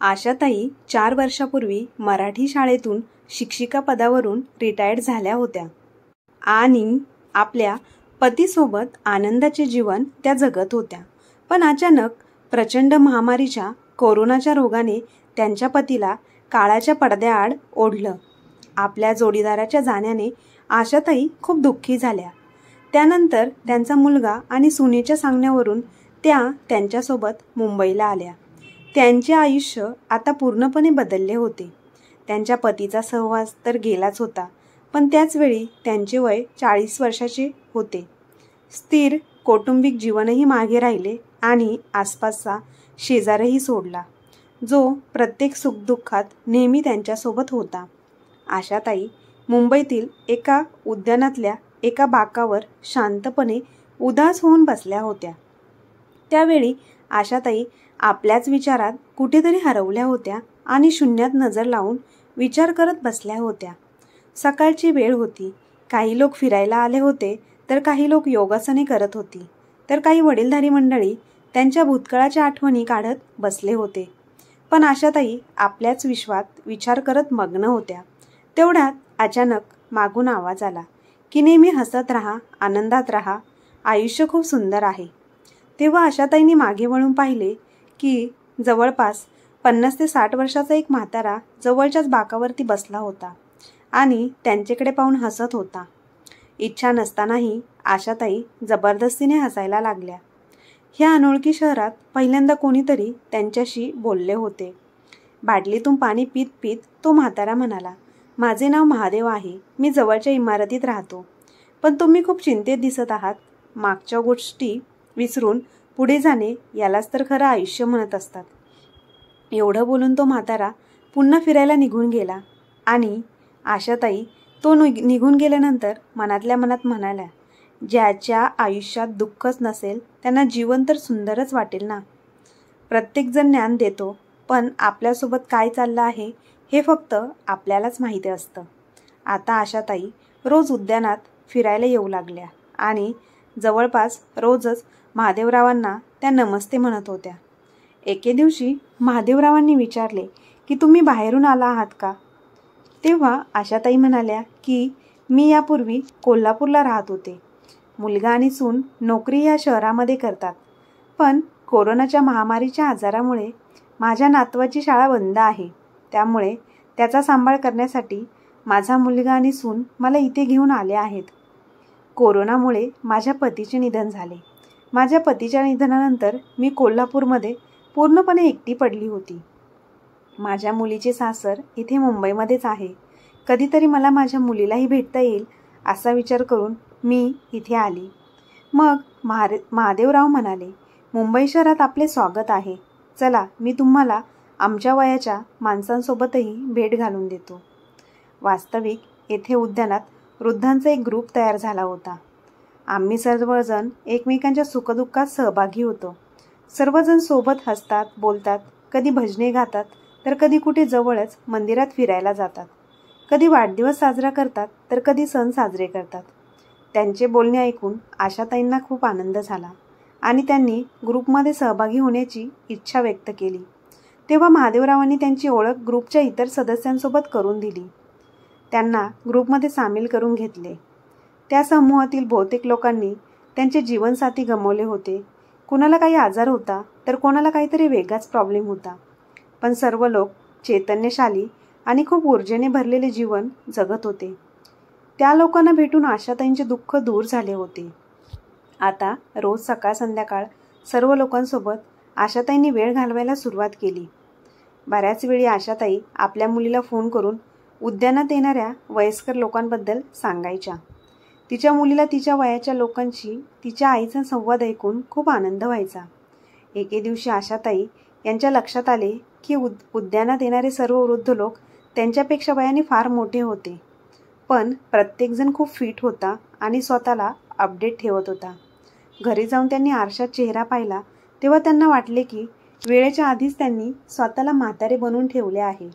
आशाताई 4 वर्षापूर्वी मराठी शाळेतून शिक्षिका पदावरून रिटायर्ड झाल्या होत्या आणि आपल्या पतीसोबत आनंदाचे जीवन त्या जगत होत्या. पण अचानक प्रचंड महामारीच्या कोरोनाच्या रोगाने त्यांच्या पतीला काळाच्या पडद्याआड ओढलं. आपल्या जोडीदाराच्या जाण्याने आशाताई खूप दुःखी झाल्या. त्यानंतर त्यांचा मुलगा आणि सुनेच्या सांगण्यावरून त्या त्यांच्यासोबत मुंबईला आल्या. त्यांचे आयुष्य आता पूर्णपणे बदलले होते. त्यांच्या पतीचा सहवास तर गेलाच होता, पण त्याचवेळी त्यांचे वय 40 वर्षाचे होते. स्थिर कौटुंबिक जीवनही मागे राहिले आणि आसपासचा शेजारही सोडला, जो प्रत्येक सुखदुःखात नेहमी त्यांच्यासोबत होता. आशाताई मुंबईतील एका उद्यानातल्या एका बाकावर शांतपणे उदास होऊन बसल्या होत्या. त्यावेळी आशाताई आपल्याच विचारात कुठेतरी हरवल्या होत्या आणि शून्यात नजर लावून विचार करत बसल्या होत्या. सकाळची वेळ होती. काही लोक फिरायला आले होते, तर काही लोक योगासने करत होती, तर काही वडीलधारी मंडळी त्यांच्या भूतकाळाच्या आठवणी काढत बसले होते. पण आशाताई आपल्याच विश्वात विचार करत मग्न होत्या. तेवढ्यात अचानक मागून आवाज आला की नेहमी हसत राहा, आनंदात राहा, आयुष्य खूप सुंदर आहे. तेव्हा आशाताईंनी मागे वळून पाहिले की जवळपास 50 ते 60 वर्षाचा एक म्हातारा जवळच्याच बाकावरती बसला होता आणि त्यांच्याकडे पाहून हसत होता. इच्छा नसतानाही आशाताई जबरदस्तीने हसायला लागल्या. ह्या अनोळखी शहरात पहिल्यांदा कोणीतरी त्यांच्याशी बोलले होते. बाटलीतून पाणी पीत पीत तो म्हातारा म्हणाला, माझे नाव महादेव आहे, मी जवळच्या इमारतीत राहतो. पण तुम्ही खूप चिंतेत दिसत आहात. मागच्या गोष्टी विसरून पुढे जाणे यालाच तर खरं आयुष्य म्हणत असतात. एवढं बोलून तो म्हातारा पुन्हा फिरायला निघून गेला आणि आशाताई तो निघून गेल्यानंतर मनातल्या मनात म्हणाल्या, ज्याच्या आयुष्यात दुःखच नसेल त्यांना जीवन तर सुंदरच वाटेल ना. प्रत्येकजण ज्ञान देतो, पण आपल्यासोबत काय चाललं आहे हे फक्त आपल्यालाच माहिती असतं. आता आशाताई रोज उद्यानात फिरायला येऊ लागल्या आणि जवळपास रोजच महादेवरावांना त्या नमस्ते म्हणत होत्या. एके दिवशी महादेवरावांनी विचारले की तुम्ही बाहेरून आला आहात का? तेव्हा आशाताई म्हणाल्या की मी यापूर्वी कोल्हापूरला राहत होते. मुलगा आणि सून नोकरी या शहरामध्ये करतात, पण कोरोनाच्या महामारीच्या आजारामुळे माझ्या नातवाची शाळा बंद आहे. त्यामुळे त्याचा सांभाळ करण्यासाठी माझा मुलगा आणि सून मला इथे घेऊन आले आहेत. कोरोनामुळे माझ्या पतीचे निधन झाले. माझ्या पतीच्या निधनानंतर मी कोल्हापूरमध्ये पूर्णपणे एकटी पडली होती. माझ्या मुलीचे सासर इथे मुंबईमध्येच आहे. कधीतरी मला माझ्या मुलीलाही भेटता येईल असा विचार करून मी इथे आली. मग महादेवराव म्हणाले, मुंबई शहरात आपले स्वागत आहे. चला, मी तुम्हाला आमच्या वयाच्या माणसांसोबतही भेट घालून देतो. वास्तविक येथे उद्यानात वृद्धांचा एक ग्रुप तयार झाला होता. आम्ही सर्वजण एकमेकांच्या सुखदुःखात सहभागी होतो. सर्वजण सोबत हसतात, बोलतात, कधी भजने गातात, तर कधी कुठे जवळच मंदिरात फिरायला जातात. कधी वाढदिवस साजरा करतात, तर कधी सण साजरे करतात. त्यांचे बोलणे ऐकून आशाताईंना खूप आनंद झाला आणि त्यांनी ग्रुपमध्ये सहभागी होण्याची इच्छा व्यक्त केली. तेव्हा महादेवरावांनी त्यांची ओळख ग्रुपच्या इतर सदस्यांसोबत करून दिली. त्यांना ग्रुपमध्ये सामील करून घेतले. त्या समूहातील बहुतेक लोकांनी त्यांचे जीवनसाथी गमावले होते. कोणाला काही आजार होता, तर कोणाला काहीतरी वेगळाच प्रॉब्लेम होता. पण सर्व लोक चैतन्यशाली आणि खूप ऊर्जेने भरलेले जीवन जगत होते. त्या लोकांना भेटून आशाताईंचे दुःख दूर झाले होते. आता रोज सकाळ संध्याकाळ सर्व लोकांसोबत आशाताईंनी वेळ घालवायला सुरुवात केली. बऱ्याच वेळी आशाताई आपल्या मुलीला फोन करून उद्यानात येणाऱ्या वयस्कर लोकांबद्दल सांगायच्या. तिच्या मुलीला तिच्या वयाच्या लोकांशी तिच्या आईचा संवाद ऐकून खूप आनंद व्हायचा. एके दिवशी आशाताई यांच्या लक्षात आले की उद्यानात येणारे सर्व वृद्ध लोक त्यांच्यापेक्षा वयाने फार मोठे होते, पण प्रत्येकजण खूप फिट होता आणि स्वतःला अपडेट ठेवत होता. घरी जाऊन त्यांनी आरशात चेहरा पाहिला तेव्हा त्यांना वाटले की वेळेच्या आधीच त्यांनी स्वतःला म्हातारे बनवून ठेवले आहे.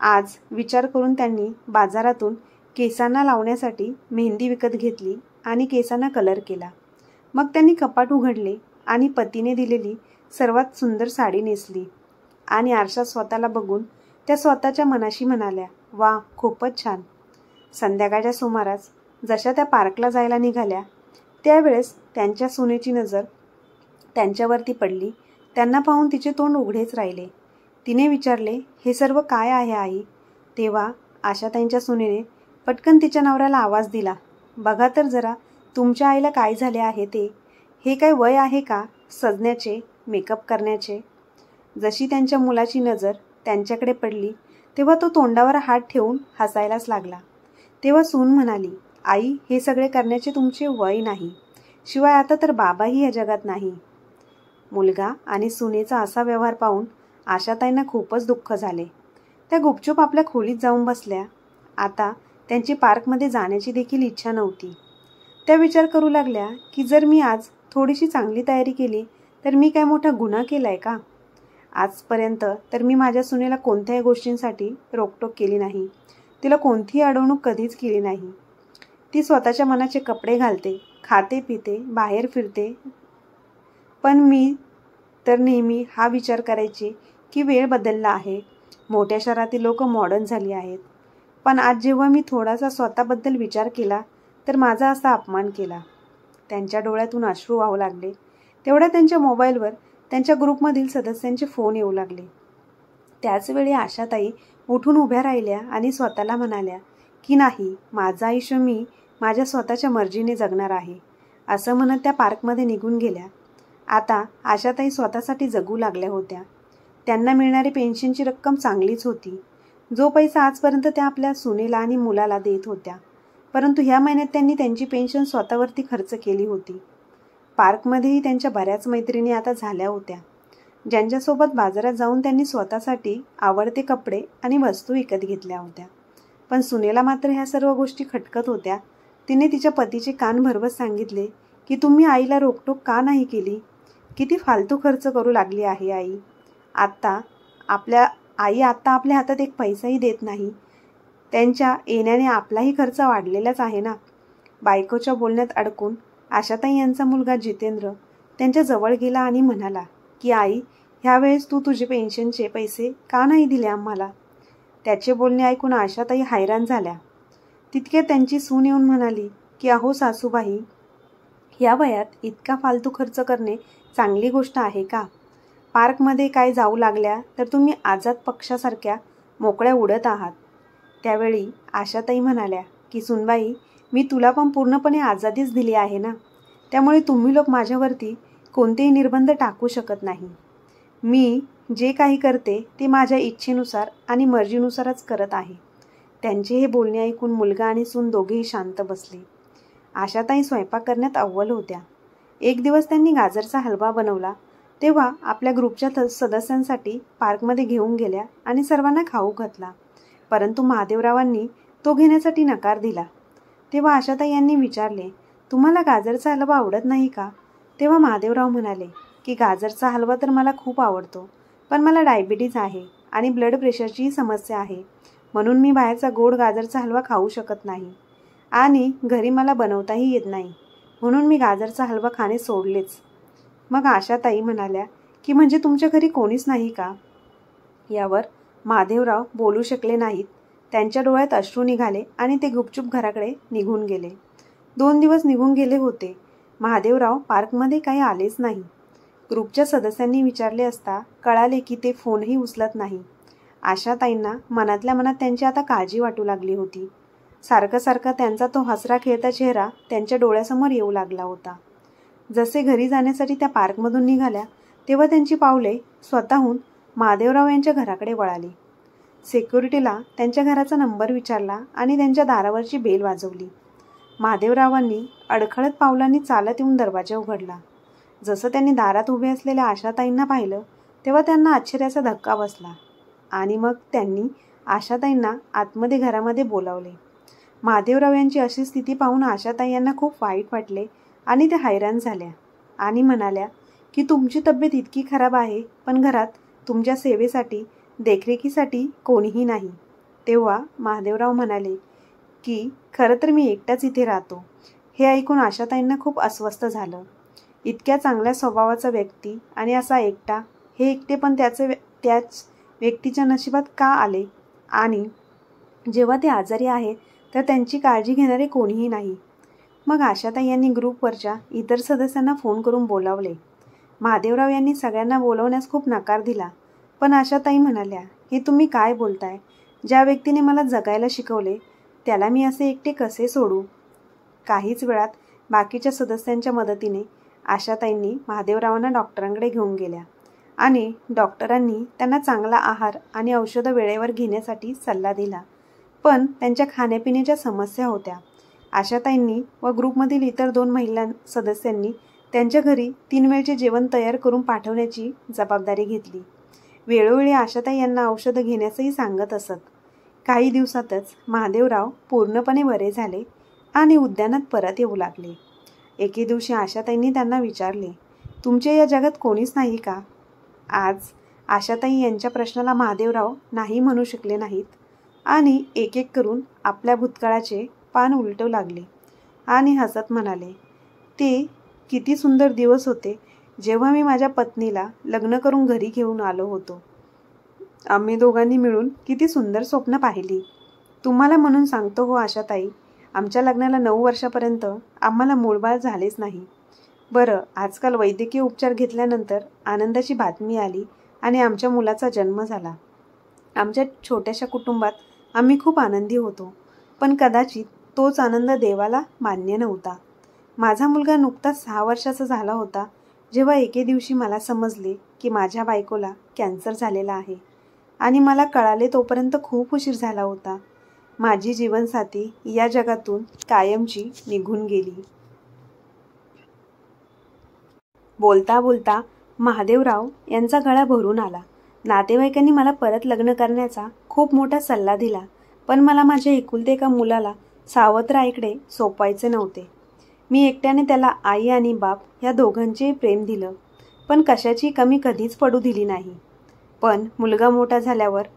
आज विचार करून त्यांनी बाजारातून केसांना लावण्यासाठी मेहंदी विकत घेतली आणि केसांना कलर केला. मग त्यांनी कपाट उघडले आणि पतीने दिलेली सर्वात सुंदर साडी नेसली. आणि आरशात स्वतःला बघून त्या स्वतःच्या मनाशी म्हणाल्या, वा, खूपच छान. संध्याकाळच्या सुमारास जशा त्या पार्कला जायला निघाल्या त्यावेळेस त्यांच्या सुनेची नजर त्यांच्यावरती पडली. त्यांना पाहून तिचे तोंड उघडेच राहिले. तिने विचारले, हे सर्व काय आहे आई? तेव्हा आशाताईंच्या सुनेने पटकन तिच्या नवऱ्याला आवाज दिला, बघा तर जरा तुमच्या आईला काय झाले आहे ते. हे काय वय आहे का सजण्याचे, मेकअप करण्याचे? जशी त्यांच्या मुलाची नजर त्यांच्याकडे पडली तेव्हा तो तोंडावर हात ठेवून हसायलाच लागला. तेव्हा सून म्हणाली, आई, हे सगळे करण्याचे तुमचे वय नाही. शिवाय आता तर बाबाही या जगात नाही. मुलगा आणि सुनेचा असा व्यवहार पाहून आशाताईंना खूपच दुःख झाले. त्या गुपचूप आपल्या खोलीत जाऊन बसल्या. आता त्यांची पार्कमध्ये जाण्याची देखील इच्छा नव्हती. त्या विचार करू लागल्या की जर मी आज थोडीशी चांगली तयारी केली तर मी काय मोठा गुन्हा केलाय का? आजपर्यंत तर मी माझ्या सुनेला कोणत्याही गोष्टींसाठी रोकटोक केली नाही. तिला कोणतीही अडवणूक कधीच केली नाही. ती स्वतःच्या मनाचे कपडे घालते, खाते पिते, बाहेर फिरते. पण मी तर नेहमी हा विचार करायचे की वेळ बदलला आहे. मोठ्या शहरातील लोक मॉडर्न झाली आहेत. पण आज जेव्हा मी थोडासा स्वतःबद्दल विचार केला तर माझा असा अपमान केला. त्यांच्या डोळ्यातून अश्रू वाहू लागले. तेवढ्या त्यांच्या मोबाईलवर त्यांच्या ग्रुपमधील सदस्यांचे फोन येऊ लागले. त्याचवेळी आशाताई उठून उभ्या राहिल्या आणि स्वतःला म्हणाल्या की नाही, माझं आयुष्य मी माझ्या स्वतःच्या मर्जीने जगणार आहे. असं म्हणत त्या पार्कमध्ये निघून गेल्या. आता आशाताई स्वतःसाठी जगू लागल्या होत्या. त्यांना मिळणारी पेन्शनची रक्कम चांगलीच होती. जो पैसा आजपर्यंत त्या आपल्या सुनेला आणि मुलाला देत होत्या. परंतु ह्या महिन्यात त्यांनी त्यांची पेन्शन स्वतःवरती खर्च केली होती. पार्कमध्येही त्यांच्या बऱ्याच मैत्रिणी आता झाल्या होत्या, ज्यांच्यासोबत बाजारात जाऊन त्यांनी स्वतःसाठी आवडते कपडे आणि वस्तू विकत घेतल्या होत्या. पण सुनेला मात्र ह्या सर्व गोष्टी खटकत होत्या. तिने तिच्या पतीचे कान भरवत सांगितले की तुम्ही आईला रोकटोक का नाही केली? किती फालतू खर्च करू लागली आहे आई. आता आपल्या हातात एक पैसाही देत नाही. त्यांच्या येण्याने आपलाही खर्च वाढलेलाच आहे ना. बायकोच्या बोलण्यात अडकून आशाताई यांचा मुलगा जितेंद्र त्यांच्या जवळ गेला आणि म्हणाला की आई, ह्यावेळेस तू तुझे पेन्शनचे पैसे का नाही दिले आम्हाला? त्याचे बोलणे ऐकून आशाताई हैराण झाल्या. तितके त्यांची सून येऊन म्हणाली की अहो सासूबाई, या वयात इतका फालतू खर्च करणे चांगली गोष्ट आहे का? पार्कमध्ये काय जाऊ लागल्या तर तुम्ही आझाद पक्षासारख्या मोकळ्या उडत आहात. त्यावेळी आशाताई म्हणाल्या की सुनबाई, मी तुला पण पूर्णपणे आझादीच दिली आहे ना. त्यामुळे तुम्ही लोक माझ्यावरती कोणतेही निर्बंध टाकू शकत नाही. मी जे काही करते ते माझ्या इच्छेनुसार आणि मर्जीनुसारच करत आहे. त्यांचे हे बोलणे ऐकून मुलगा आणि सून दोघेही शांत बसले. आशाताई स्वयंपाक करण्यात अव्वल होत्या. एक दिवस त्यांनी गाजरचा हलवा बनवला. तेव्हा आपल्या ग्रुपच्या सदस्यांसाठी पार्कमध्ये घेऊन गेल्या आणि सर्वांना खाऊ घातला. परंतु महादेवरावांनी तो घेण्यासाठी नकार दिला. तेव्हा आशाताई यांनी विचारले, तुम्हाला गाजरचा हलवा आवडत नाही का? तेव्हा महादेवराव म्हणाले की गाजरचा हलवा तर मला खूप आवडतो, पण मला डायबिटीज आहे आणि ब्लड प्रेशरचीही समस्या आहे. म्हणून मी बाहेरचा गोड गाजरचा हलवा खाऊ शकत नाही आणि घरी मला बनवताही येत नाही. म्हणून मी गाजरचा हलवा खाणे सोडलेच. मग आशाताई म्हणाल्या की म्हणजे तुमच्या घरी कोणीच नाही का? यावर महादेवराव बोलू शकले नाहीत. त्यांच्या डोळ्यात अश्रू निघाले आणि ते गुपचूप घराकडे निघून गेले. 2 दिवस निघून गेले होते. महादेवराव पार्कमध्ये काही आलेच नाही. ग्रुपच्या सदस्यांनी विचारले असता कळाले की ते फोनही उचलत नाही. आशाताईंना मनातल्या मनात त्यांची आता काळजी वाटू लागली होती. सारखं सारखं त्यांचा तो हसरा खेळता चेहरा त्यांच्या डोळ्यासमोर येऊ लागला होता. जसे घरी जाण्यासाठी त्या पार्कमधून निघाल्या तेव्हा त्यांची पावले स्वतःहून महादेवराव यांच्या घराकडे वळाली. सिक्युरिटीला त्यांच्या घराचा नंबर विचारला आणि त्यांच्या दारावरची बेल वाजवली. महादेवरावांनी अडखळत पावलांनी चालत येऊन दरवाजा उघडला. जसं त्यांनी दारात उभे असलेल्या आशाताईंना पाहिलं तेव्हा त्यांना आश्चर्याचा धक्का बसला आणि मग त्यांनी आशाताईंना आतमध्ये घरामध्ये बोलावले. महादेवराव यांची अशी स्थिती पाहून आशाताई यांना खूप वाईट वाटले आणि त्या हैराण झाल्या आणि म्हणाल्या की तुमची तब्येत इतकी खराब आहे, पण घरात तुमच्या सेवेसाठी, देखरेखीसाठी कोणीही नाही. तेव्हा महादेवराव म्हणाले की खरं तर मी एकटाच इथे राहतो. हे ऐकून आशाताईंना खूप अस्वस्थ झालं. इतक्या चांगल्या स्वभावाचा व्यक्ती आणि असा एकटा, हे एकटे पण त्याच व्यक्तीच्या नशिबात का आले आणि जेव्हा ते आजारी आहे तर त्यांची काळजी घेणारे कोणीही नाही. मग आशाताई यांनी ग्रुपवरच्या इतर सदस्यांना फोन करून बोलावले. महादेवराव यांनी सगळ्यांना बोलवण्यास खूप नकार दिला, पण आशाताई म्हणाल्या, हे तुम्ही काय बोलताय? ज्या व्यक्तीने मला जगायला शिकवले त्याला मी असे एकटे कसे सोडू? काहीच वेळात बाकीच्या सदस्यांच्या मदतीने आशाताईंनी महादेवरावांना डॉक्टरांकडे घेऊन गेल्या आणि डॉक्टरांनी त्यांना चांगला आहार आणि औषधं वेळेवर घेण्यासाठी सल्ला दिला. पण त्यांच्या खाण्यापिण्याच्या समस्या होत्या. आशाताईंनी व ग्रुपमधील इतर 2 महिला सदस्यांनी त्यांच्या घरी 3 वेळचे जेवण तयार करून पाठवण्याची जबाबदारी घेतली. वेळोवेळी आशाताई यांना औषधं घेण्यासही सांगत असत. काही दिवसातच महादेवराव पूर्णपणे बरे झाले आणि उद्यानात परत येऊ लागले. एके दिवशी आशाताईंनी त्यांना विचारले, तुमच्या या जगात कोणीच नाही का? आज आशाताई यांच्या प्रश्नाला महादेवराव नाही म्हणू शकले नाहीत आणि एक एक करून आपल्या भूतकाळाचे पान उलटू लागले आणि हसत म्हणाले, ते किती सुंदर दिवस होते जेव्हा मी माझ्या पत्नीला लग्न करून घरी घेऊन आलो होतो. आम्ही दोघांनी मिळून किती सुंदर स्वप्न पाहिली. तुम्हाला म्हणून सांगतो हो आशाताई, आमच्या लग्नाला 9 वर्षापर्यंत आम्हाला मूळबाळ झालेच नाही. बरं, आजकाल वैद्यकीय उपचार घेतल्यानंतर आनंदाची बातमी आली आणि आमच्या मुलाचा जन्म झाला. आमच्या छोट्याशा कुटुंबात आम्ही खूप आनंदी होतो, पण कदाचित तोच आनंद देवाला मान्य नव्हता. माझा मुलगा नुकताच 6 वर्षाचा झाला होता जेव्हा एके दिवशी मला समजले की माझ्या बायकोला कॅन्सर झालेला आहे आणि मला कळाले तोपर्यंत खूप उशीर झाला होता. माझी जीवनसाथी या जगातून कायमची निघून गेली. बोलता बोलता महादेवराव यांचा गळा भरून आला. नातेवाईकांनी मला परत लग्न करण्याचा खूप मोठा सल्ला दिला, पण मला माझ्या एकुलते एका मुलाला सावत्र आईकडे सोपवायचे नव्हते. मी एकट्याने त्याला आई आणि बाप या दोघांचेही प्रेम दिलं, पण कशाची कमी कधीच पडू दिली नाही. पण मुलगा मोठा झाल्यावर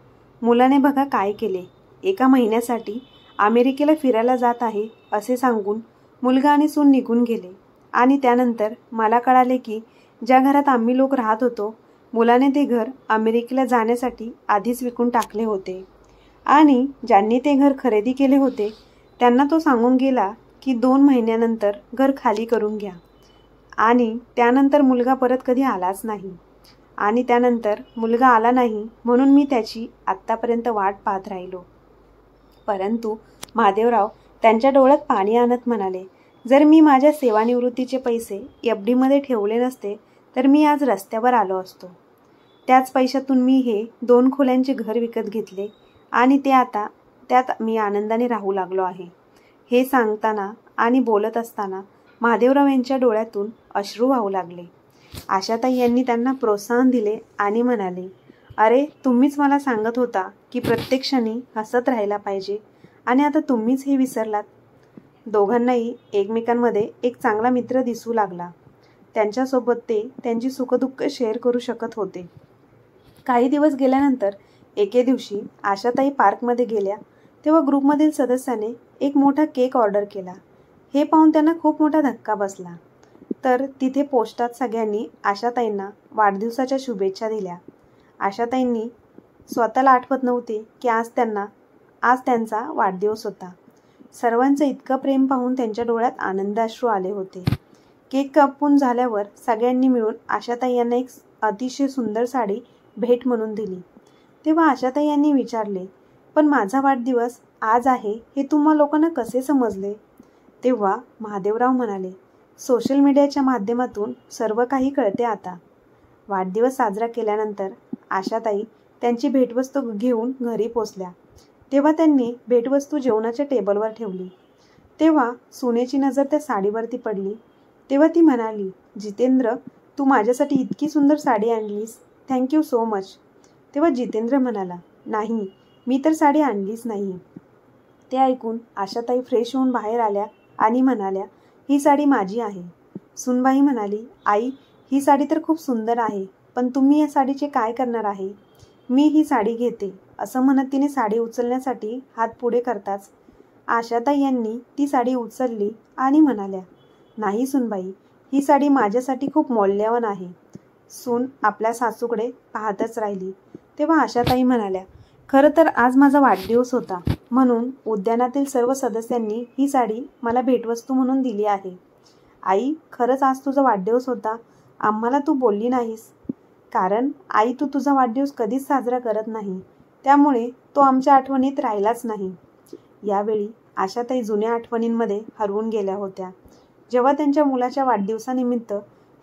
मुलाने बघा काय केले. एका महिन्यासाठी अमेरिकेला फिरायला जात आहे असे सांगून मुलगा आणि सून निघून गेले आणि त्यानंतर मला कळाले की ज्या घरात आम्ही लोक राहत होतो मुलाने ते घर अमेरिकेला जाण्यासाठी आधीच विकून टाकले होते आणि ज्यांनी ते घर खरेदी केले होते त्यांना तो सांगून गेला की 2 महिन्यानंतर घर खाली करून घ्या. आणि त्यानंतर मुलगा परत कधी आलाच नाही आणि त्यानंतर मुलगा आला नाही म्हणून मी त्याची आत्तापर्यंत वाट पाहत राहिलो. परंतु महादेवराव त्यांच्या डोळ्यात पाणी आणत म्हणाले, जर मी माझ्या सेवानिवृत्तीचे पैसे FD मध्ये ठेवले नसते तर मी आज रस्त्यावर आलो असतो. त्याच पैशातून मी हे 2 खोल्यांचे घर विकत घेतले आणि ते आता त्यात मी आनंदाने राहू लागलो आहे. हे सांगताना आणि बोलत असताना महादेवराव यांच्या डोळ्यातून अश्रू वाहू लागले. आशाताई यांनी त्यांना प्रोत्साहन दिले आणि म्हणाले, अरे तुम्हीच मला सांगत होता की प्रत्येक क्षणी हसत राहायला पाहिजे आणि आता तुम्हीच हे विसरलात. दोघांनाही एकमेकांमध्ये एक चांगला मित्र दिसू लागला. त्यांच्यासोबत ते त्यांची सुखदुःख शेअर करू शकत होते. काही दिवस गेल्यानंतर एके दिवशी आशाताई पार्कमध्ये गेल्या तेव्हा ग्रुपमधील सदस्याने एक मोठा केक ऑर्डर केला. हे पाहून त्यांना खूप मोठा धक्का बसला. तर तिथे पोस्टात सगळ्यांनी आशाताईंना वाढदिवसाच्या शुभेच्छा दिल्या. आशाताईंनी स्वतःला आठवत नव्हते की आज त्यांचा वाढदिवस होता. सर्वांचं इतकं प्रेम पाहून त्यांच्या डोळ्यात आनंदाश्रू आले होते. केक कापून झाल्यावर सगळ्यांनी मिळून आशाताई यांना एक अतिशय सुंदर साडी भेट म्हणून दिली. तेव्हा आशाताई यांनी विचारले, पण माझा वाढदिवस आज आहे हे तुम्हा लोकांना कसे समजले? तेव्हा महादेवराव म्हणाले, सोशल मीडियाच्या माध्यमातून सर्व काही कळते आता. वाढदिवस साजरा केल्यानंतर आशाताई त्यांची भेटवस्तू घेऊन घरी पोचल्या. तेव्हा त्यांनी भेटवस्तू जेवणाच्या टेबलवर ठेवली. तेव्हा सुनेची नजर त्या साडीवरती पडली. तेव्हा ती म्हणाली, जितेंद्र, तू माझ्यासाठी इतकी सुंदर साडी आणलीस, थँक्यू सो मच. तेव्हा जितेंद्र म्हणाला, नाही, मी तर साडी आणलीच नाही. ते ऐकून आशाताई फ्रेश होऊन बाहेर आल्या आणि म्हणाल्या, ही साडी माझी आहे. सुनबाई म्हणाली, आई, ही साडी तर खूप सुंदर आहे, पण तुम्ही या साडीचे काय करणार आहे? मी ही साडी घेते, असं म्हणत तिने साडी उचलण्यासाठी हात पुढे करताच आशाताई यांनी ती साडी उचलली आणि म्हणाल्या, नाही सुनबाई, ही साडी माझ्यासाठी खूप मौल्यवान आहे. सून आपल्या सासूकडे पाहतच राहिली. तेव्हा आशाताई म्हणाल्या, खरं तर आज माझा वाढदिवस होता, म्हणून उद्यानातील सर्व सदस्यांनी ही साडी मला भेटवस्तू म्हणून दिली आहे. आई, खरंच आज तुझा वाढदिवस होता, आम्हाला तू बोलली नाहीस. कारण आई, तू तुझा वाढदिवस कधीच साजरा करत नाही, त्यामुळे तो आमच्या आठवणीत राहिलाच नाही. यावेळी आशाताई जुन्या आठवणींमध्ये हरवून गेल्या होत्या. जेव्हा त्यांच्या मुलाच्या वाढदिवसानिमित्त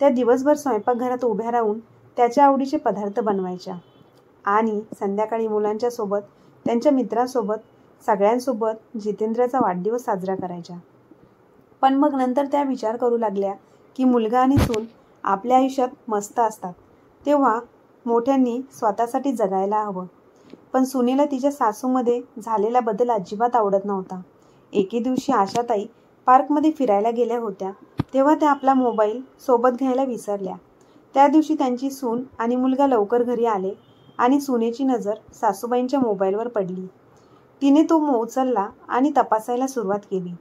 त्या दिवसभर स्वयंपाकघरात उभ्या राहून त्याच्या आवडीचे पदार्थ बनवायच्या आणि संध्याकाळी मुलांच्या सोबत, त्यांच्या मित्रांसोबत, सगळ्यांसोबत जितेंद्रचा वाढदिवस साजरा करायच्या. पण मग नंतर त्या विचार करू लागल्या की मुलगा आणि सून आपल्या आयुष्यात मस्त असतात, तेव्हा मोठ्यांनी स्वतःसाठी जगायला हवं. पण सुनेला तिच्या सासूमध्ये झालेला बदल अजिबात आवडत नव्हता. एके दिवशी आशाताई पार्कमध्ये फिरायला गेल्या होत्या, तेव्हा त्या आपला मोबाईल सोबत घ्यायला विसरल्या. त्या दिवशी त्यांची सून आणि मुलगा लवकर घरी आले आणि सुनेची नजर सासूबाईंच्या मोबाईलवर पडली. तिने तो उचलला आणि तपासायला सुरुवात केली.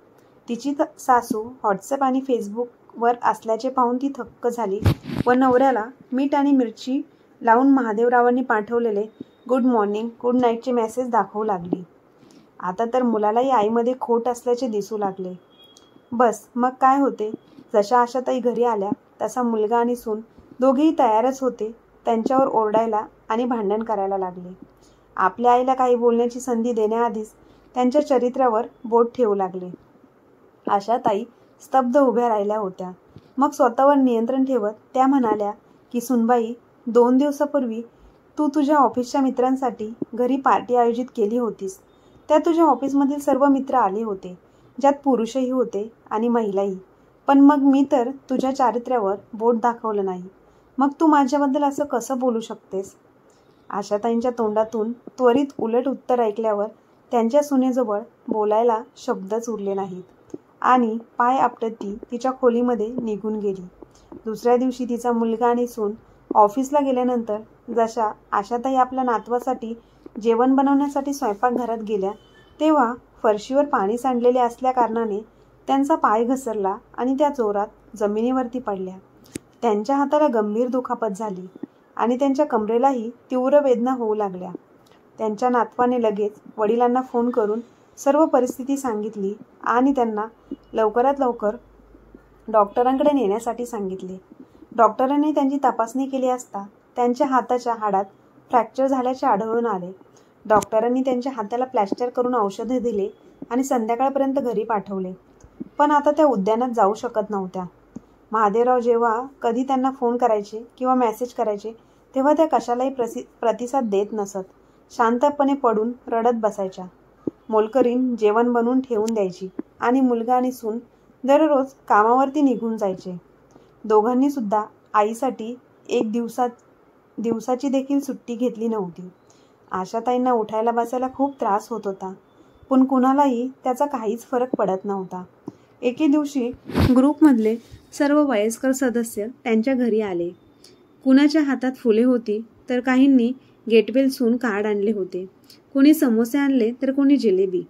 तिची सासू व्हॉट्सअप आणि फेसबुकवर असल्याचे पाहून ती थक्क झाली व नवऱ्याला मीठ आणि मिरची लावून महादेवरावांनी पाठवलेले गुड मॉर्निंग, गुड नाईटचे मेसेज दाखवू लागली. आता तर मुलालाही आईमध्ये खोट असल्याचे दिसू लागले. बस मग काय होते, जशा आशाताई घरी आल्या तसा मुलगा आणि सून दोघेही तयारच होते त्यांच्यावर ओरडायला आणि भांडण करायला लागले. आपल्या आईला काही बोलण्याची संधी देण्याआधीच त्यांच्या चरित्र्यावर बोट ठेवू लागले. आशाताई स्तब्ध उभ्या राहिल्या होत्या. मग स्वतःवर नियंत्रण ठेवत त्या म्हणाल्या की सुनबाई, 2 दिवसापूर्वी तू तुझ्या ऑफिसच्या मित्रांसाठी घरी पार्टी आयोजित केली होतीस. त्या तुझ्या ऑफिसमधील सर्व मित्र आले होते, ज्यात पुरुषही होते आणि महिलाही. पण मग मी तर तुझ्या चारित्र्यावर बोट दाखवलं नाही, मग तू माझ्याबद्दल असं कसं बोलू शकतेस? आशाताईंच्या तोंडातून त्वरित उलट उत्तर ऐकल्यावर त्यांच्या सुनेजवळ बोलायला शब्दच उरले नाहीत आणि पाय आपटत ती तिच्या खोलीमध्ये निघून गेली. दुसऱ्या दिवशी तिचा मुलगा आणि सून ऑफिसला गेल्यानंतर जशा आशाताई आपल्या नातवासाठी जेवण बनवण्यासाठी स्वयंपाकघरात गेल्या, तेव्हा फरशीवर पाणी सांडलेले असल्या कारणाने त्यांचा पाय घसरला आणि त्या जोरात जमिनीवरती पडल्या. त्यांच्या हाताला गंभीर दुखापत झाली आणि त्यांच्या कमरेलाही तीव्र वेदना होऊ लागल्या. त्यांच्या नातवाने लगेच वडिलांना फोन करून सर्व परिस्थिती सांगितली आणि त्यांना लवकरात लवकर डॉक्टरांकडे नेण्यासाठी सांगितले. डॉक्टरांनी त्यांची तपासणी केली असता त्यांच्या हाताच्या हाडात फ्रॅक्चर झाल्याचे आढळून आले. डॉक्टरांनी त्यांच्या हाताला प्लॅस्टर करून औषधे दिले आणि संध्याकाळपर्यंत घरी पाठवले. पण आता त्या उद्यानात जाऊ शकत नव्हत्या. महादेवराव जेव्हा कधी त्यांना फोन करायचे किंवा मेसेज करायचे, तेव्हा त्या कशालाही प्रतिसाद देत नसत. शांतपणे पडून रडत बसायच्या. मोलकरीण जेवण बनवून ठेवून द्यायची आणि मुलगा आणि सून दररोज कामावरती निघून जायचे. दोघांनी सुद्धा आईसाठी एक दिवसाची देखील सुट्टी घेतली नव्हती. आशाताईंना उठायला बसायला खूप त्रास होत होता, पण कुणालाही त्याचा काहीच फरक पडत नव्हता. एके दिवशी ग्रुपमधले सर्व वयस्कर सदस्य त्यांच्या घरी आले. कुणाच्या हातात फुले होती तर काहींनी गेटवेलसून कार्ड आणले होते. कोणी समोसे आणले तर कोणी जिलेबी.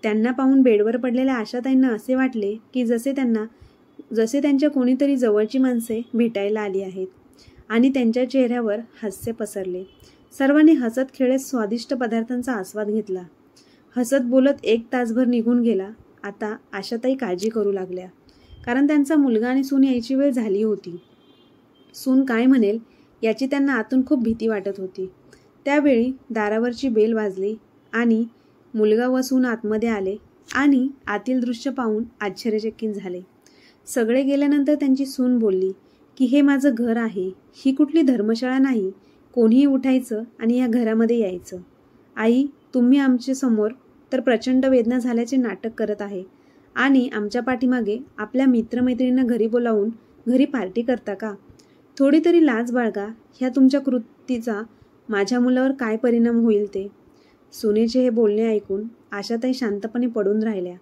त्यांना पाहून बेडवर पडलेल्या आशाताईंना असे वाटले की जसे त्यांच्या कोणीतरी जवळची माणसे भेटायला आली आहेत आणि त्यांच्या चेहऱ्यावर हास्य पसरले. सर्वांनी हसत खेळत स्वादिष्ट पदार्थांचा आस्वाद घेतला. हसत बोलत 1 तासभर निघून गेला. आता आशाताई काळजी करू लागल्या, कारण त्यांचा मुलगा आणि सून यायची वेळ झाली होती. सून काय म्हणेल याची त्यांना आतून खूप भीती वाटत होती. त्यावेळी दारावरची बेल वाजली आणि मुलगा व सून आतमध्ये आले आणि आतील दृश्य पाहून आश्चर्यचकित झाले. सगळे गेल्यानंतर त्यांची सून बोलली की हे माझं घर आहे, ही कुठली धर्मशाळा नाही. कोणीही उठायचं आणि या घरामध्ये यायचं. आई, तुम्ही आमच्या समोर तर प्रचंड वेदना झाल्याचे नाटक करत आहे आणि आमच्या पाठीमागे आपल्या मित्रमैत्रिणींना घरी बोलावून घरी पार्टी करता का? थोडी तरी लाज बाळगा. ह्या तुमच्या कृतीचा माझ्या मुलावर काय परिणाम होईल ते. सुनेचे हे बोलणे ऐकून आशाताई शांतपणे पडून राहिल्या.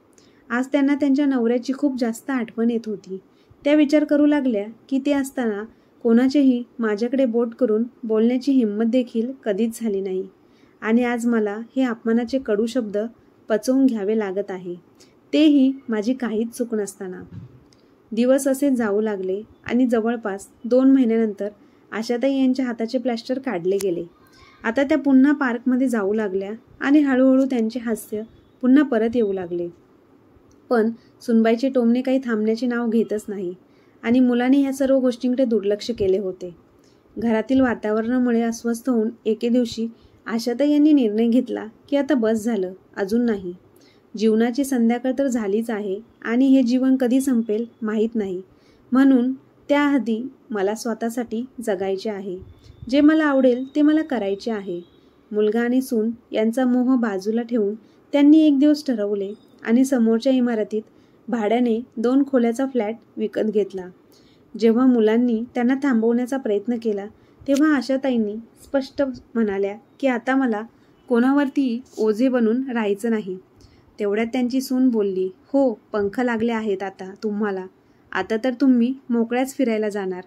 आज त्यांना त्यांच्या नवऱ्याची खूप जास्त आठवण येत होती. त्या विचार करू लागल्या की ते असताना कोणाचेही माझ्याकडे बोट करून बोलण्याची हिंमत देखील कधीच झाली नाही आणि आज मला हे अपमानाचे कडू शब्द पचवून घ्यावे लागत आहे, तेही माझी काहीच चूक नसताना. दिवस असे जाऊ लागले आणि जवळपास 2 महिन्यानंतर आशाताई यांच्या हाताचे प्लॅस्टर काढले गेले. आता त्या पुन्हा पार्कमध्ये जाऊ लागल्या आणि हळूहळू त्यांचे हास्य पुन्हा परत येऊ लागले. पण सुनबाईचे टोमणे काही थांबण्याचे नाव घेतच नाही आणि मुलाने ह्या सर्व गोष्टींकडे दुर्लक्ष केले होते. घरातील वातावरणामुळे अस्वस्थ होऊन एके दिवशी आशाताई यांनी निर्णय घेतला की आता बस झालं, अजून नाही. जीवनाची संध्याकाळ तर झालीच आहे आणि हे जीवन कधी संपेल माहीत नाही. म्हणून त्याआधी मला स्वतःसाठी जगायचे आहे. जे मला आवडेल ते मला करायचे आहे. मुलगा आणि सून यांचा मोह बाजूला ठेवून त्यांनी एक दिवस ठरवले आणि समोरच्या इमारतीत भाड्याने 2 खोल्याचा फ्लॅट विकत घेतला. जेव्हा मुलांनी त्यांना थांबवण्याचा प्रयत्न केला तेव्हा आशाताईंनी स्पष्ट म्हणाल्या की आता मला कोणावरती ओझे बनून राहायचं नाही. तेवढ्यात त्यांची सून बोलली, हो, पंख लागले आहेत आता तुम्हाला. आता तर तुम्ही मोकळ्याच फिरायला जाणार.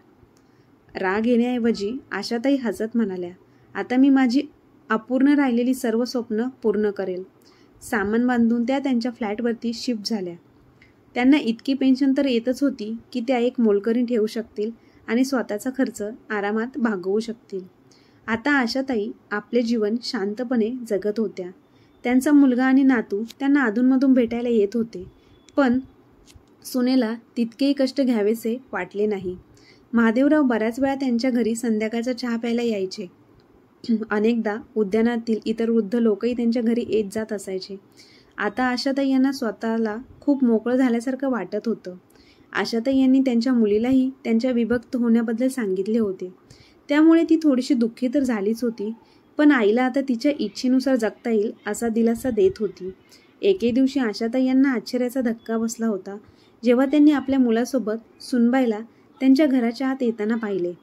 राग येण्याऐवजी आशाताई हसत म्हणाल्या, आता मी माझी अपूर्ण राहिलेली सर्व स्वप्न पूर्ण करेल. सामान बांधून त्या त्यांच्या फ्लॅटवरती शिफ्ट झाल्या. त्यांना इतकी पेन्शन तर येतच होती की त्या एक मोलकरीण ठेवू शकतील आणि स्वतःचा खर्च आरामात भागवू शकतील. आता आशाताई आपले जीवन शांतपणे जगत होत्या. त्यांचा मुलगा आणि नातू त्यांना अधूनमधून भेटायला येत होते, पण सुनेला तितकेही कष्ट घ्यावेसे वाटले नाही. महादेवराव बऱ्याच वेळा त्यांच्या घरी संध्याकाळचा चहा प्यायला यायचे. अनेकदा उद्यानातील इतर वृद्ध लोकही त्यांच्या घरी येत जात असायचे. आता आशाताई यांना स्वतःला खूप मोकळं झाल्यासारखं वाटत होतं. आशाताई यांनी त्यांच्या मुलीलाही त्यांच्या विभक्त होण्याबद्दल सांगितले होते. त्यामुळे ती थोडीशी दुःखी तर झालीच होती, पण आईला आता तिच्या इच्छेनुसार जगता येईल असा दिलासा देत होती. एके दिवशी आशाताई यांना आश्चर्याचा धक्का बसला होता जेव्हा त्यांनी आपल्या मुलासोबत सुनबाईला त्यांच्या घराच्या आत येताना पाहिले.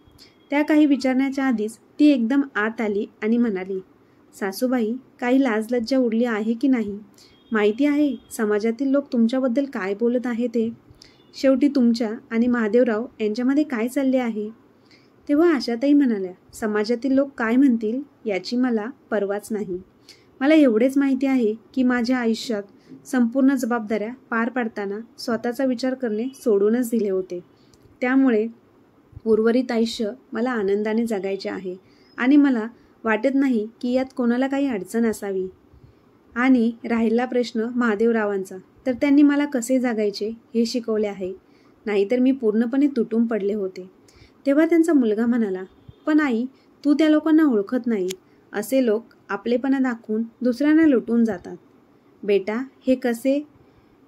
त्या काही विचारण्याच्या आधीच ती एकदम आत आली आणि म्हणाली, सासूबाई, काही लाजलज्जा उरली आहे की नाही? माहिती आहे समाजातील लोक तुमच्याबद्दल काय बोलत आहे ते. शेवटी तुमच्या आणि महादेवराव यांच्यामध्ये काय चालले आहे? तेव्हा आशाताई म्हणाल्या, समाजातील लोक काय म्हणतील याची मला पर्वाच नाही. मला एवढेच माहिती आहे की माझ्या आयुष्यात संपूर्ण जबाबदाऱ्या पार पाडताना स्वतःचा विचार करणे सोडूनच दिले होते. त्यामुळे उर्वरित आयुष्य मला आनंदाने जगायचे आहे आणि मला वाटत नाही की यात कोणाला काही अडचण असावी. आणि राहिला प्रश्न महादेवरावांचा, तर त्यांनी मला कसे जगायचे हे शिकवले आहे, नाहीतर मी पूर्णपणे तुटून पडले होते. तेव्हा त्यांचा मुलगा म्हणाला, पण आई, तू त्या लोकांना ओळखत नाही. असे लोक आपलेपणा दाखवून दुसऱ्यांना लुटून जातात. बेटा,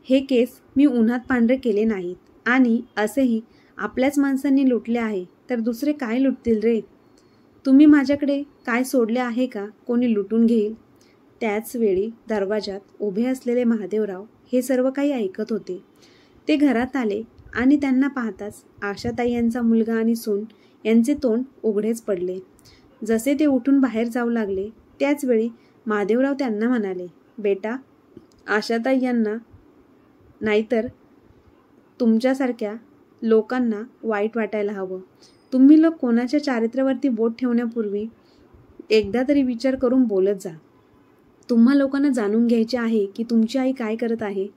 हे केस मी उन्हात पांढरे केले नाहीत आणि असेही आपल्याच माणसांनी लुटले आहे तर दुसरे काय लुटतील रे? तुम्ही माझ्याकडे काय सोडले आहे का कोणी लुटून घेईल? त्याच वेळी दरवाजात उभे असलेले महादेवराव हे सर्व काही ऐकत होते. ते घरात आले आणि त्यांना पाहताच आशाताई यांचा मुलगा आणि सून यांचे तोंड उघडेच पडले. जसे ते उठून बाहेर जाऊ लागले त्याच वेळी महादेवराव त्यांना म्हणाले, बेटा, आशाताई यांना नाहीतर तुमच्यासारख्या लोकांना वाईट वाटायला हवं. तुम्ही लोक कोणाच्या चारित्र्यावरती बोट ठेवण्यापूर्वी एकदा तरी विचार करून बोलत जा. तुम्हा लोकांना जाणून घ्यायचे आहे की तुमची आई काय करत आहे.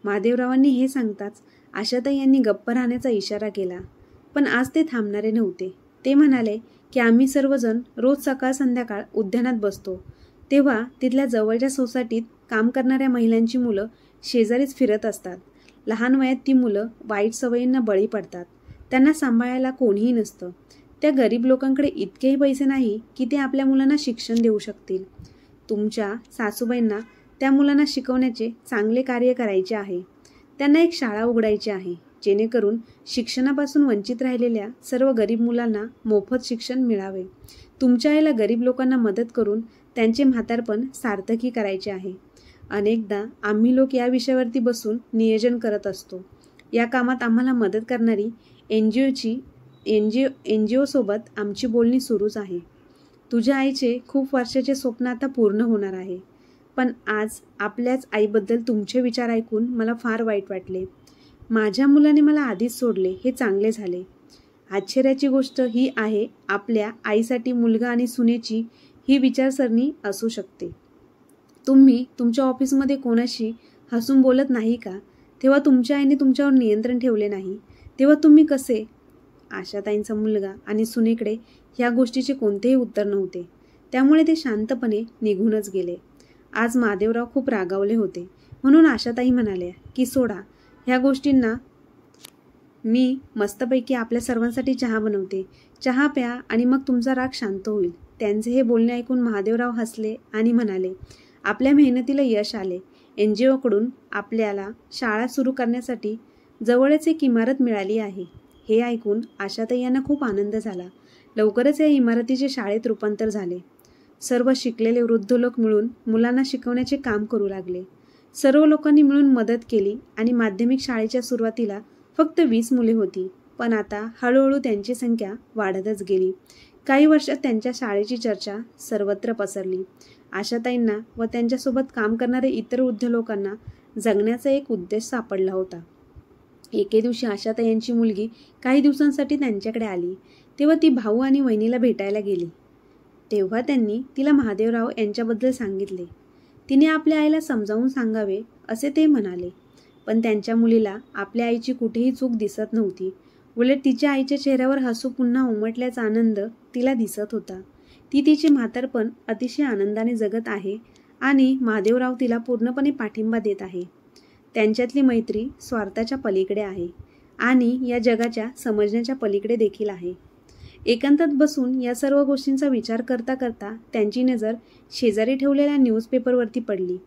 महादेवरावांनी हे सांगताच आशाताई यांनी गप्प राहण्याचा इशारा केला, पण आज ते थांबणारे नव्हते. ते म्हणाले की आम्ही सर्वजण रोज सकाळ संध्याकाळ उद्यानात बसतो, तेव्हा तिथल्या जवळच्या सोसायटीत काम करणाऱ्या महिलांची मुलं शेजारीच फिरत असतात. लहान वयात ती मुलं वाईट सवयींना बळी पडतात. त्यांना सांभाळायला कोणीही नसतं. त्या गरीब लोकांकडे इतकेही पैसे नाही की ते आपल्या मुलांना शिक्षण देऊ शकतील. तुमच्या सासूबाईंना त्या मुलांना शिकवण्याचे चांगले कार्य करायचे आहे. त्यांना एक शाळा उघडायची आहे जेणेकरून शिक्षणापासून वंचित राहिलेल्या सर्व गरीब मुलांना मोफत शिक्षण मिळावे. तुमच्या आईला गरीब लोकांना मदत करून त्यांचे म्हातारपण सार्थकी करायचे आहे. अनेकदा आम्ही लोक या विषयावरती बसून नियोजन करत असतो. या कामात आम्हाला मदत करणारी एनजीओ सोबत आमची बोलणी सुरूच आहे. तुझ्या आईचे खूप वर्षाचे स्वप्न आता पूर्ण होणार आहे. पण आज आपल्याच आईबद्दल तुमचे विचार ऐकून मला फार वाईट वाटले. माझ्या मुलाने मला आधीच सोडले हे चांगले झाले. आश्चर्याची गोष्ट ही आहे, आपल्या आईसाठी मुलगा आणि सुनेची ही विचारसरणी असू शकते. तुम्ही तुमच्या ऑफिसमध्ये कोणाशी हसून बोलत नाही का? तेव्हा तुमच्या आईने तुमच्यावर नियंत्रण ठेवले नाही, तेव्हा तुम्ही कसे? आशाताईंचा मुलगा आणि सुनेकडे ह्या गोष्टीचे कोणतेही उत्तर नव्हते. त्यामुळे ते शांतपणे निघूनच गेले. आज महादेवराव खूप रागावले होते, म्हणून आशाताई म्हणाल्या की सोडा ह्या गोष्टींना, मी मस्तपैकी आपल्या सर्वांसाठी चहा बनवते, चहा प्या आणि मग तुमचा राग शांत होईल. त्यांचे हे बोलणे ऐकून महादेवराव हसले आणि म्हणाले, आपल्या मेहनतीला यश आले. NGO कडून आपल्याला शाळा सुरू करण्यासाठी जवळच एक इमारत मिळाली आहे. हे ऐकून आशाताई यांना खूप आनंद झाला. लवकरच या इमारतीचे शाळेत रूपांतर झाले. सर्व शिकलेले वृद्ध लोक मिळून मुलांना शिकवण्याचे काम करू लागले. सर्व लोकांनी मिळून मदत केली आणि माध्यमिक शाळेच्या सुरुवातीला फक्त 20 मुले होती, पण आता हळूहळू त्यांची संख्या वाढतच गेली. काही वर्षात त्यांच्या शाळेची चर्चा सर्वत्र पसरली. आशाताईंना व त्यांच्यासोबत काम करणारे इतर वृद्ध लोकांना जगण्याचा एक उद्देश सापडला होता. एके दिवशी आशाताई यांची मुलगी काही दिवसांसाठी त्यांच्याकडे आली. तेव्हा ती भाऊ आणि वहिनीला भेटायला गेली. तेव्हा त्यांनी तिला महादेवराव यांच्याबद्दल सांगितले. तिने आपल्या आईला समजावून सांगावे असे ते म्हणाले, पण त्यांच्या मुलीला आपल्या आईची कुठेही चूक दिसत नव्हती. उलट तिच्या आईच्या चेहऱ्यावर हसू पुन्हा उमटल्याचा आनंद तिला दिसत होता. ती तिचे म्हातारपण अतिशय आनंदाने जगत आहे आणि महादेवराव तिला पूर्णपणे पाठिंबा देत आहे. त्यांच्यातली मैत्री स्वार्थाच्या पलीकडे आहे आणि या जगाच्या समजण्याच्या पलीकडे देखील आहे. एकांतात बसून या सर्व गोष्टींचा विचार करता करता त्यांची नजर शेजारी ठेवलेल्या न्यूजपेपरवरती पडली.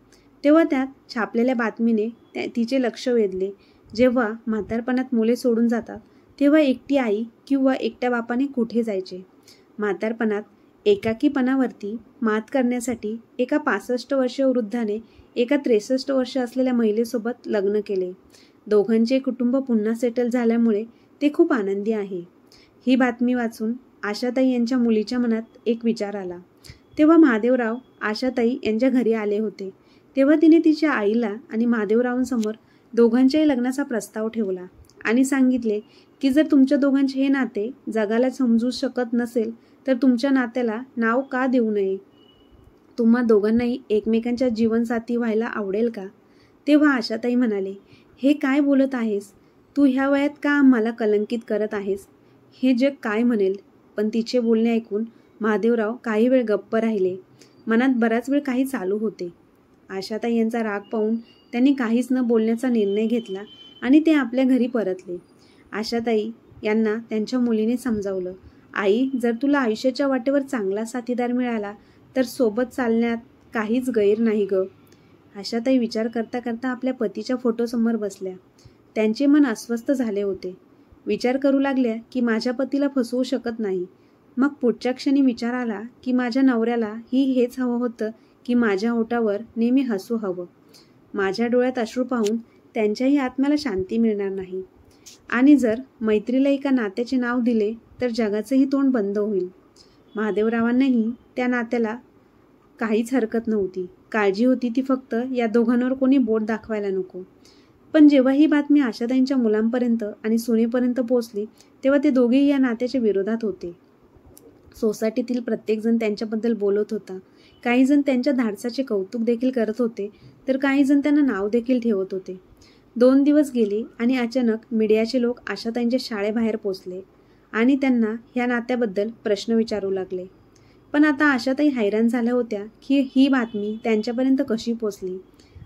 तेव्हा त्यात छापलेल्या बातमीने तिचे लक्ष वेधले. जेव्हा म्हातारपणात मुले सोडून जातात तेव्हा एकटी आई किंवा एकट्या बापाने कुठे जायचे. म्हातारपणात एकाकीपणावरती मात करण्यासाठी एका 65 वर्षीय वृद्धाने एका 63 वर्ष असलेल्या महिलेसोबत लग्न केले. दोघांचे कुटुंब पुन्हा सेटल झाल्यामुळे ते खूप आनंदी आहे. ही बातमी वाचून आशाताई यांच्या मुलीच्या मनात एक विचार आला. तेव्हा महादेवराव आशाताई यांच्या घरी आले होते. तेव्हा तिने तिच्या आईला आणि महादेवरावांसमोर दोघांच्याही लग्नाचा प्रस्ताव ठेवला आणि सांगितले की जर तुमच्या दोघांचे हे नाते जगाला समजू शकत नसेल तर तुमच्या नात्याला नाव का देऊ नये. तुम्हा दोघांनाही एकमेकांच्या जीवनसाथी व्हायला आवडेल का. तेव्हा आशाताई म्हणाले, हे काय बोलत आहेस तू, ह्या वयात का आम्हाला कलंकित करत आहेस. हे जग काय म्हणेल. पण तिचे बोलणे ऐकून महादेवराव काही वेळ गप्प राहिले. मनात बराच वेळ काही चालू होते. आशाताई यांचा राग पाहून त्यांनी काहीच न बोलण्याचा निर्णय घेतला आणि ते आपल्या घरी परतले. आशाताई यांना त्यांच्या मुलीने समजावलं, आई, जर तुला आयुष्याच्या वाटेवर चांगला साथीदार मिळाला तर सोबत चालण्यात काहीच गैर नाही ग. आशाताई विचार करता करता आपल्या पतीच्या फोटोसमोर बसल्या. त्यांचे मन अस्वस्थ झाले होते. विचार करू लागल्या की माझ्या पतीला फसवू शकत नाही. मग पुढच्या क्षणी विचार आला की माझ्या नवऱ्याला हेच हवं होतं की माझ्या ओठावर नेहमी हसू हवं. माझ्या डोळ्यात अश्रू पाहून त्यांच्याही आत्म्याला शांती मिळणार नाही. आणि जर मैत्रीला एका नात्याचे नाव दिले तर जगाचंही तोंड बंद होईल. महादेवरावांनाही त्या नात्याला काहीच हरकत नव्हती. काळजी होती ती फक्त या दोघांवर कोणी बोट दाखवायला नको. पण जेव्हा ही बातमी आशाताईंच्या मुलांपर्यंत आणि सुनेपर्यंत पोहोचली तेव्हा ते दोघेही या नात्याच्या विरोधात होते. सोसायटीतील प्रत्येकजण त्यांच्याबद्दल बोलत होता. काही जण त्यांच्या धाडसाचे कौतुक देखील करत होते तर काही जण त्यांना नाव देखील ठेवत होते. 2 दिवस गेले आणि अचानक मीडियाचे लोक आशाताईंच्या शाळेबाहेर पोचले आणि त्यांना ह्या नात्याबद्दल प्रश्न विचारू लागले. पण आता आशाताई हैराण झाल्या होत्या की ही बातमी त्यांच्यापर्यंत कशी पोचली.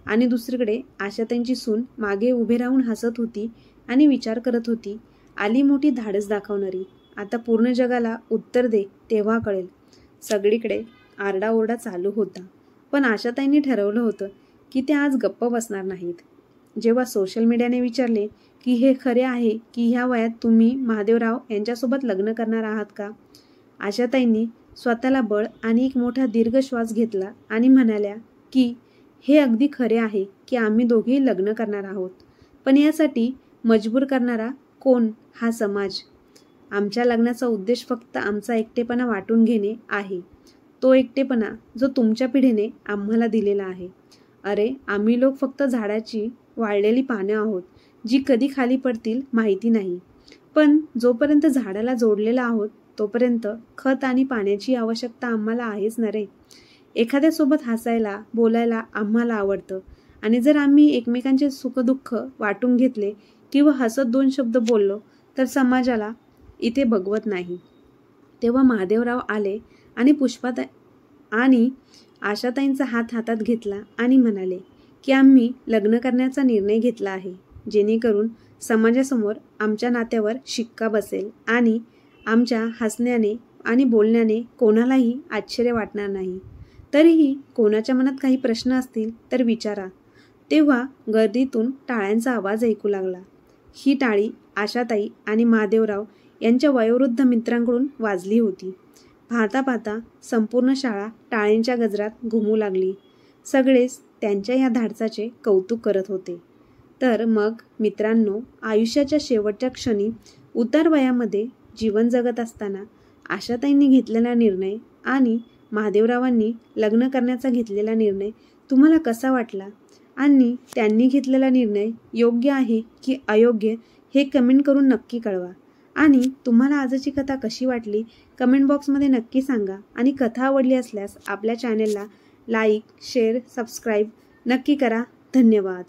आणि दुसरीकडे आशाताईंची सून मागे उभे राहून हसत होती आणि विचार करत होती, आली मोठी धाडस दाखवणारी, आता पूर्ण जगाला उत्तर दे तेव्हा कळेल. सगळीकडे आरडाओरडा चालू होता. पण आशाताईंनी ठरवलं होतं की ते आज गप्प बसणार नाहीत. जेव्हा सोशल मीडियाने विचारले की हे खरे आहे की ह्या वयात तुम्ही महादेवराव यांच्यासोबत लग्न करणार आहात का, आशाताईंनी स्वतःला बळ आणि एक मोठा दीर्घ श्वास घेतला आणि म्हणाल्या की हे अगदी खरे आहे की आम्ही दोघेही लग्न करणार आहोत. पण यासाठी मजबूर करणारा कोण, हा समाज. आमच्या लग्नाचा उद्देश फक्त आमचा एकटेपणा वाटून घेणे आहे. तो एकटेपणा जो तुमच्या पिढीने आम्हाला दिलेला आहे. अरे, आम्ही लोक फक्त झाडाची वाळलेली पाने आहोत जी कधी खाली पडतील माहिती नाही. पण जोपर्यंत झाडाला जोडलेला आहोत तोपर्यंत खत आणि पाण्याची आवश्यकता आम्हाला आहेच ना रे. एखाद्यासोबत हसायला बोलायला आम्हाला आवडतं आणि जर आम्ही एकमेकांचे सुखदुःख वाटून घेतले किंवा हसत 2 शब्द बोललो तर समाजाला इथे बघवत नाही. तेव्हा महादेवराव आले आणि आणि आशाताईंचा हात हातात घेतला आणि म्हणाले की आम्ही लग्न करण्याचा निर्णय घेतला आहे, जेणेकरून समाजासमोर आमच्या नात्यावर शिक्का बसेल आणि आमच्या हसण्याने आणि बोलण्याने कोणालाही आश्चर्य वाटणार नाही. तरीही कोणाच्या मनात काही प्रश्न असतील तर विचारा. तेव्हा गर्दीतून टाळ्यांचा आवाज ऐकू लागला. ही टाळी आशाताई आणि महादेवराव यांच्या वयोवृद्ध मित्रांकडून वाजली होती. पाहता पाहता संपूर्ण शाळा टाळ्यांच्या गजरात घुमू लागली. सगळेच त्यांच्या या धाडसाचे कौतुक करत होते. तर मग मित्रांनो, आयुष्याच्या शेवटच्या क्षणी उतार वयामध्ये जीवन जगत असताना आशाताईंनी घेतलेला निर्णय आणि महादेवरावांनी लग्न करण्याचा घेतलेला निर्णय तुम्हाला कसा वाटला आणि त्यांनी घेतलेला निर्णय योग्य आहे की अयोग्य हे कमेंट करून नक्की कळवा. आणि तुम्हाला आजची कथा कशी वाटली कमेंट बॉक्समध्ये नक्की सांगा. आणि कथा आवडली असल्यास आपल्या चॅनेलला लाईक, शेअर, सबस्क्राईब नक्की करा. धन्यवाद.